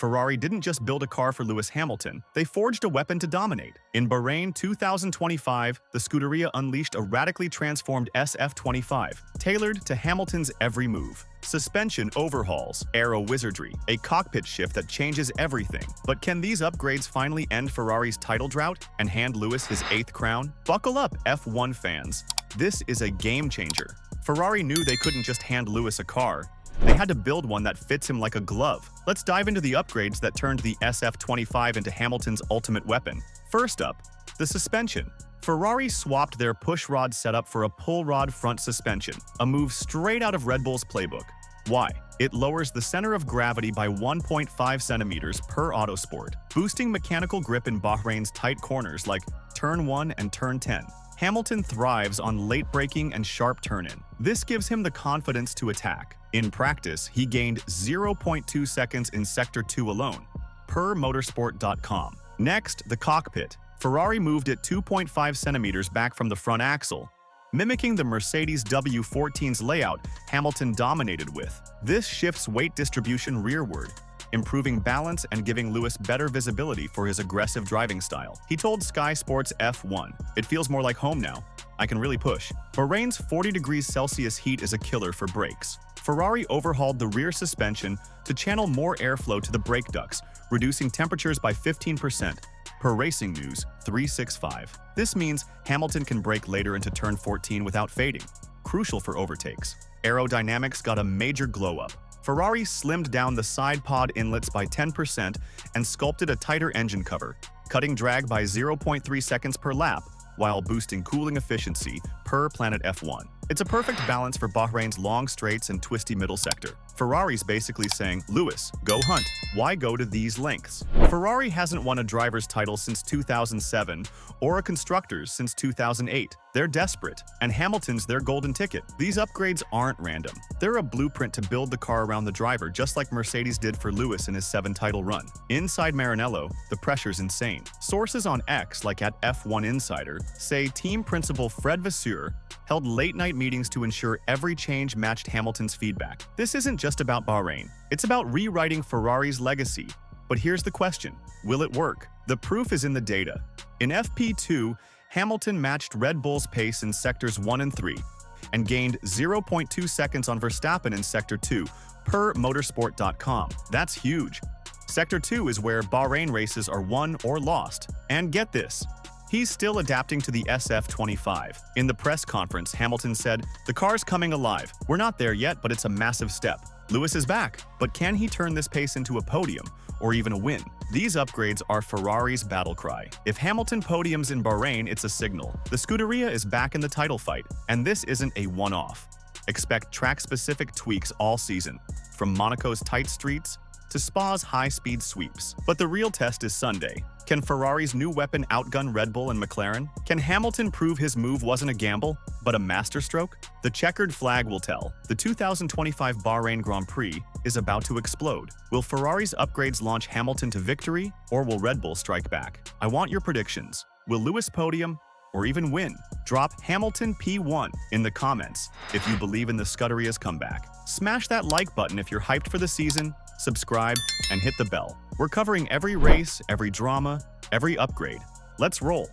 Ferrari didn't just build a car for Lewis Hamilton, they forged a weapon to dominate. In Bahrain 2025, the Scuderia unleashed a radically transformed SF25, tailored to Hamilton's every move. Suspension overhauls, aero wizardry, a cockpit shift that changes everything. But can these upgrades finally end Ferrari's title drought and hand Lewis his 8th crown? Buckle up, F1 fans. This is a game changer. Ferrari knew they couldn't just hand Lewis a car. They had to build one that fits him like a glove. Let's dive into the upgrades that turned the SF25 into Hamilton's ultimate weapon. First up, the suspension. Ferrari swapped their push-rod setup for a pull-rod front suspension, a move straight out of Red Bull's playbook. Why? It lowers the center of gravity by 1.5 centimeters per autosport, boosting mechanical grip in Bahrain's tight corners like Turn 1 and Turn 10. Hamilton thrives on late braking and sharp turn-in. This gives him the confidence to attack. In practice, he gained 0.2 seconds in Sector 2 alone, per motorsport.com. Next, the cockpit. Ferrari moved it 2.5 centimeters back from the front axle, mimicking the Mercedes W14's layout Hamilton dominated with. This shifts weight distribution rearward, improving balance and giving Lewis better visibility for his aggressive driving style. He told Sky Sports F1, "It feels more like home now. I can really push." Bahrain's 40 degrees Celsius heat is a killer for brakes. Ferrari overhauled the rear suspension to channel more airflow to the brake ducts, reducing temperatures by 15%, per Racing News 365. This means Hamilton can brake later into turn 14 without fading, crucial for overtakes. Aerodynamics got a major glow-up. Ferrari slimmed down the side pod inlets by 10% and sculpted a tighter engine cover, cutting drag by 0.3 seconds per lap, while boosting cooling efficiency per Planet F1. It's a perfect balance for Bahrain's long straights and twisty middle sector. Ferrari's basically saying, "Lewis, go hunt. Why go to these lengths?" Ferrari hasn't won a driver's title since 2007 or a constructor's since 2008. They're desperate, and Hamilton's their golden ticket. These upgrades aren't random. They're a blueprint to build the car around the driver, just like Mercedes did for Lewis in his 7-title run. Inside Maranello, the pressure's insane. Sources on X, like at F1 Insider, say team principal Fred Vasseur held late-night meetings to ensure every change matched Hamilton's feedback. This isn't just about Bahrain. It's about rewriting Ferrari's legacy. But here's the question: will it work? The proof is in the data. In FP2, Hamilton matched Red Bull's pace in sectors 1 and 3 and gained 0.2 seconds on Verstappen in Sector 2, per motorsport.com. That's huge. Sector 2 is where Bahrain races are won or lost. And get this, he's still adapting to the SF25. In the press conference, Hamilton said, "The car's coming alive. We're not there yet, but it's a massive step." Lewis is back, but can he turn this pace into a podium or even a win? These upgrades are Ferrari's battle cry. If Hamilton podiums in Bahrain, it's a signal. The Scuderia is back in the title fight, and this isn't a one-off. Expect track-specific tweaks all season, from Monaco's tight streets to Spa's high-speed sweeps. But the real test is Sunday. Can Ferrari's new weapon outgun Red Bull and McLaren? Can Hamilton prove his move wasn't a gamble, but a masterstroke? The checkered flag will tell. The 2025 Bahrain Grand Prix is about to explode. Will Ferrari's upgrades launch Hamilton to victory, or will Red Bull strike back? I want your predictions. Will Lewis podium, or even win? Drop Hamilton P1 in the comments if you believe in the Scuderia's comeback. Smash that like button if you're hyped for the season, subscribe, and hit the bell. We're covering every race, every drama, every upgrade. Let's roll.